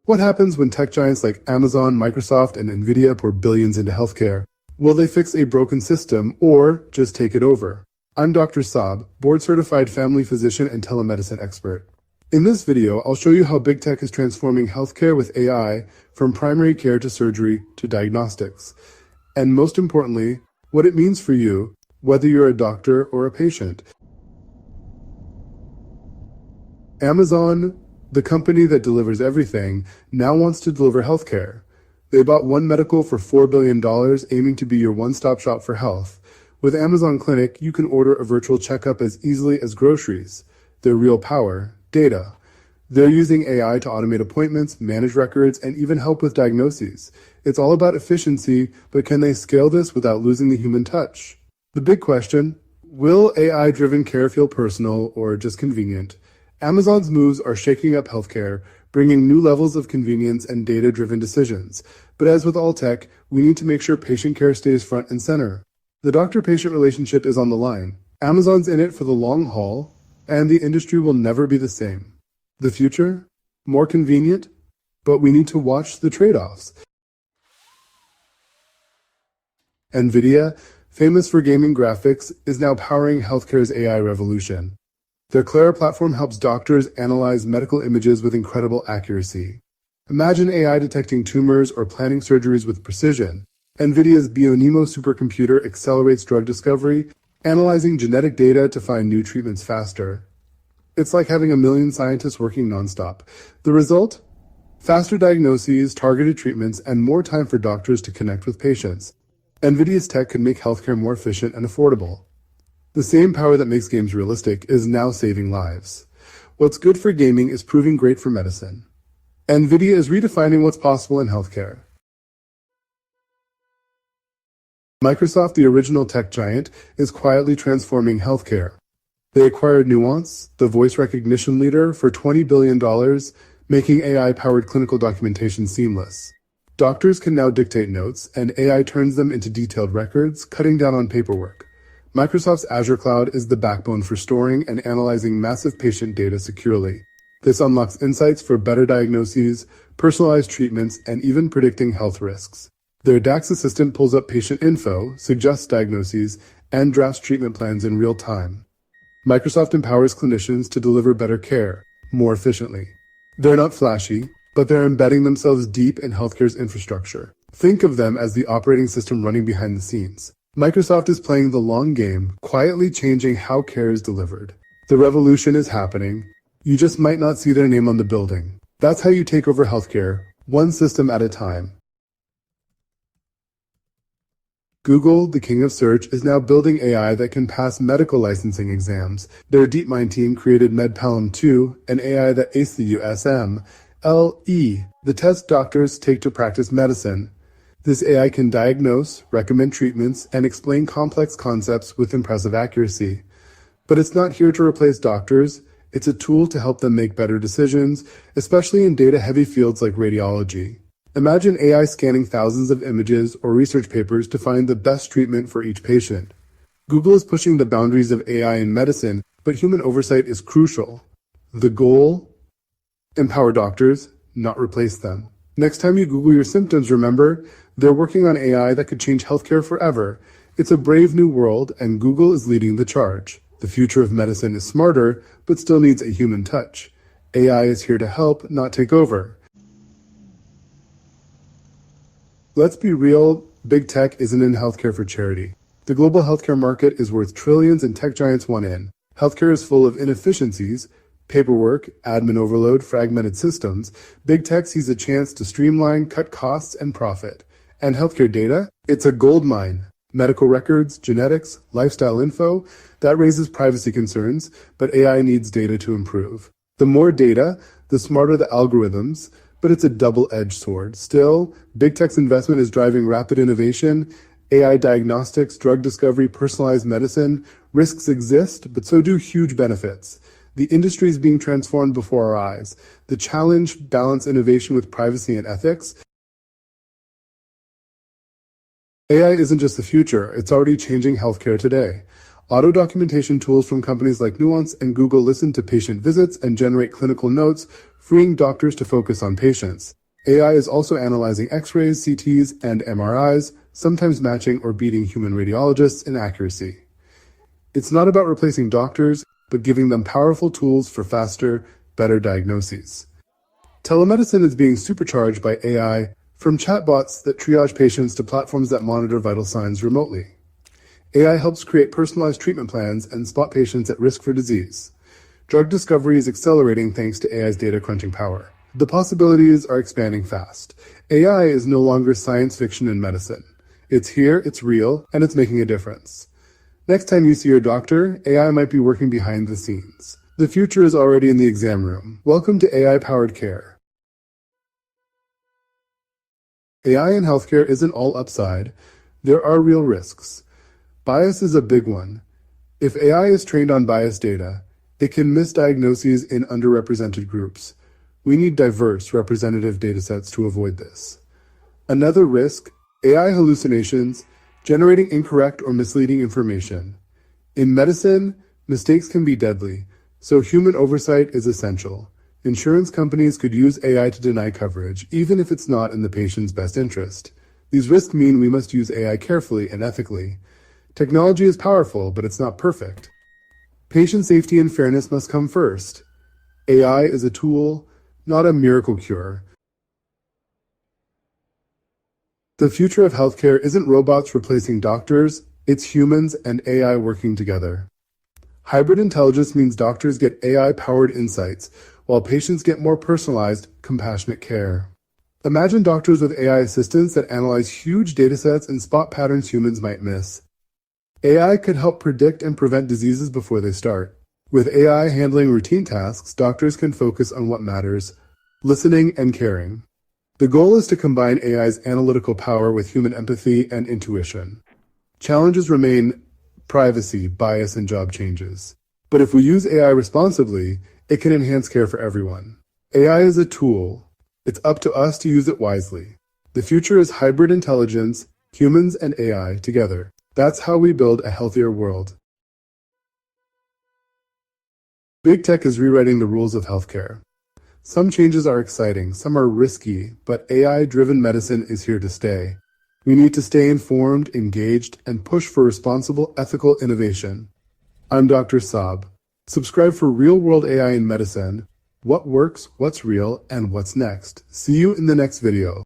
What happens when tech giants like Amazon, Microsoft, and Nvidia pour billions into healthcare? Will they fix a broken system or just take it over? I'm Dr. Saab, board-certified family physician and telemedicine expert. In this video, I'll show you how big tech is transforming healthcare with AI from primary care to surgery to diagnostics. And most importantly, what it means for you, whether you're a doctor or a patient. Amazon, the company that delivers everything, now wants to deliver healthcare. They bought One Medical for $4 billion, aiming to be your one-stop shop for health. With Amazon Clinic, you can order a virtual checkup as easily as groceries. Their real power, data. They're using AI to automate appointments, manage records, and even help with diagnoses. It's all about efficiency, but can they scale this without losing the human touch? The big question, will AI-driven care feel personal or just convenient? Amazon's moves are shaking up healthcare, bringing new levels of convenience and data-driven decisions. But as with all tech, we need to make sure patient care stays front and center. The doctor-patient relationship is on the line. Amazon's in it for the long haul, and the industry will never be the same. The future? More convenient? But we need to watch the trade-offs. Nvidia, famous for gaming graphics, is now powering healthcare's AI revolution. Their Clara platform helps doctors analyze medical images with incredible accuracy. Imagine AI detecting tumors or planning surgeries with precision. Nvidia's BioNeMo supercomputer accelerates drug discovery, analyzing genetic data to find new treatments faster. It's like having a million scientists working nonstop. The result? Faster diagnoses, targeted treatments, and more time for doctors to connect with patients. Nvidia's tech can make healthcare more efficient and affordable. The same power that makes games realistic is now saving lives. What's good for gaming is proving great for medicine. Nvidia is redefining what's possible in healthcare. Microsoft, the original tech giant, is quietly transforming healthcare. They acquired Nuance, the voice recognition leader, for $20 billion, making AI-powered clinical documentation seamless. Doctors can now dictate notes, and AI turns them into detailed records, cutting down on paperwork. Microsoft's Azure Cloud is the backbone for storing and analyzing massive patient data securely. This unlocks insights for better diagnoses, personalized treatments, and even predicting health risks. Their DAX assistant pulls up patient info, suggests diagnoses, and drafts treatment plans in real time. Microsoft empowers clinicians to deliver better care, more efficiently. They're not flashy, but they're embedding themselves deep in healthcare's infrastructure. Think of them as the operating system running behind the scenes. Microsoft is playing the long game, quietly changing how care is delivered. The revolution is happening. You just might not see their name on the building. That's how you take over healthcare, one system at a time. Google, the king of search, is now building AI that can pass medical licensing exams. Their DeepMind team created Med-PaLM 2, an AI that aced the USMLE, the test doctors take to practice medicine. This AI can diagnose, recommend treatments, and explain complex concepts with impressive accuracy. But it's not here to replace doctors. It's a tool to help them make better decisions, especially in data-heavy fields like radiology. Imagine AI scanning thousands of images or research papers to find the best treatment for each patient. Google is pushing the boundaries of AI in medicine, but human oversight is crucial. The goal? Empower doctors, not replace them. Next time you Google your symptoms, remember, they're working on AI that could change healthcare forever. It's a brave new world, and Google is leading the charge. The future of medicine is smarter, but still needs a human touch. AI is here to help, not take over. Let's be real, big tech isn't in healthcare for charity. The global healthcare market is worth trillions and tech giants want in. Healthcare is full of inefficiencies, paperwork, admin overload, fragmented systems. Big tech sees a chance to streamline, cut costs, and profit. And healthcare data? It's a gold mine. Medical records, genetics, lifestyle info, that raises privacy concerns, but AI needs data to improve. The more data, the smarter the algorithms, but it's a double-edged sword. Still, big tech's investment is driving rapid innovation. AI diagnostics, drug discovery, personalized medicine. Risks exist, but so do huge benefits. The industry is being transformed before our eyes. The challenge, balance innovation with privacy and ethics. AI isn't just the future, it's already changing healthcare today. Auto-documentation tools from companies like Nuance and Google listen to patient visits and generate clinical notes, freeing doctors to focus on patients. AI is also analyzing X-rays, CTs, and MRIs, sometimes matching or beating human radiologists in accuracy. It's not about replacing doctors, but giving them powerful tools for faster, better diagnoses. Telemedicine is being supercharged by AI, from chatbots that triage patients to platforms that monitor vital signs remotely. AI helps create personalized treatment plans and spot patients at risk for disease. Drug discovery is accelerating thanks to AI's data crunching power. The possibilities are expanding fast. AI is no longer science fiction in medicine. It's here, it's real, and it's making a difference. Next time you see your doctor, AI might be working behind the scenes. The future is already in the exam room. Welcome to AI-powered care. AI in healthcare isn't all upside. There are real risks. Bias is a big one. If AI is trained on biased data, it can miss diagnoses in underrepresented groups. We need diverse, representative datasets to avoid this. Another risk, AI hallucinations, generating incorrect or misleading information. In medicine, mistakes can be deadly, so human oversight is essential. Insurance companies could use AI to deny coverage, even if it's not in the patient's best interest. These risks mean we must use AI carefully and ethically. Technology is powerful, but it's not perfect. Patient safety and fairness must come first. AI is a tool, not a miracle cure. The future of healthcare isn't robots replacing doctors, it's humans and AI working together. Hybrid intelligence means doctors get AI-powered insights, while patients get more personalized, compassionate care. Imagine doctors with AI assistants that analyze huge datasets and spot patterns humans might miss. AI could help predict and prevent diseases before they start. With AI handling routine tasks, doctors can focus on what matters, listening and caring. The goal is to combine AI's analytical power with human empathy and intuition. Challenges remain privacy, bias, and job changes. But if we use AI responsibly, it can enhance care for everyone. AI is a tool. It's up to us to use it wisely. The future is hybrid intelligence, humans and AI together. That's how we build a healthier world. Big tech is rewriting the rules of healthcare. Some changes are exciting, some are risky, but AI-driven medicine is here to stay. We need to stay informed, engaged, and push for responsible, ethical innovation. I'm Dr. Saab. Subscribe for real-world AI in medicine. What works, what's real, and what's next. See you in the next video.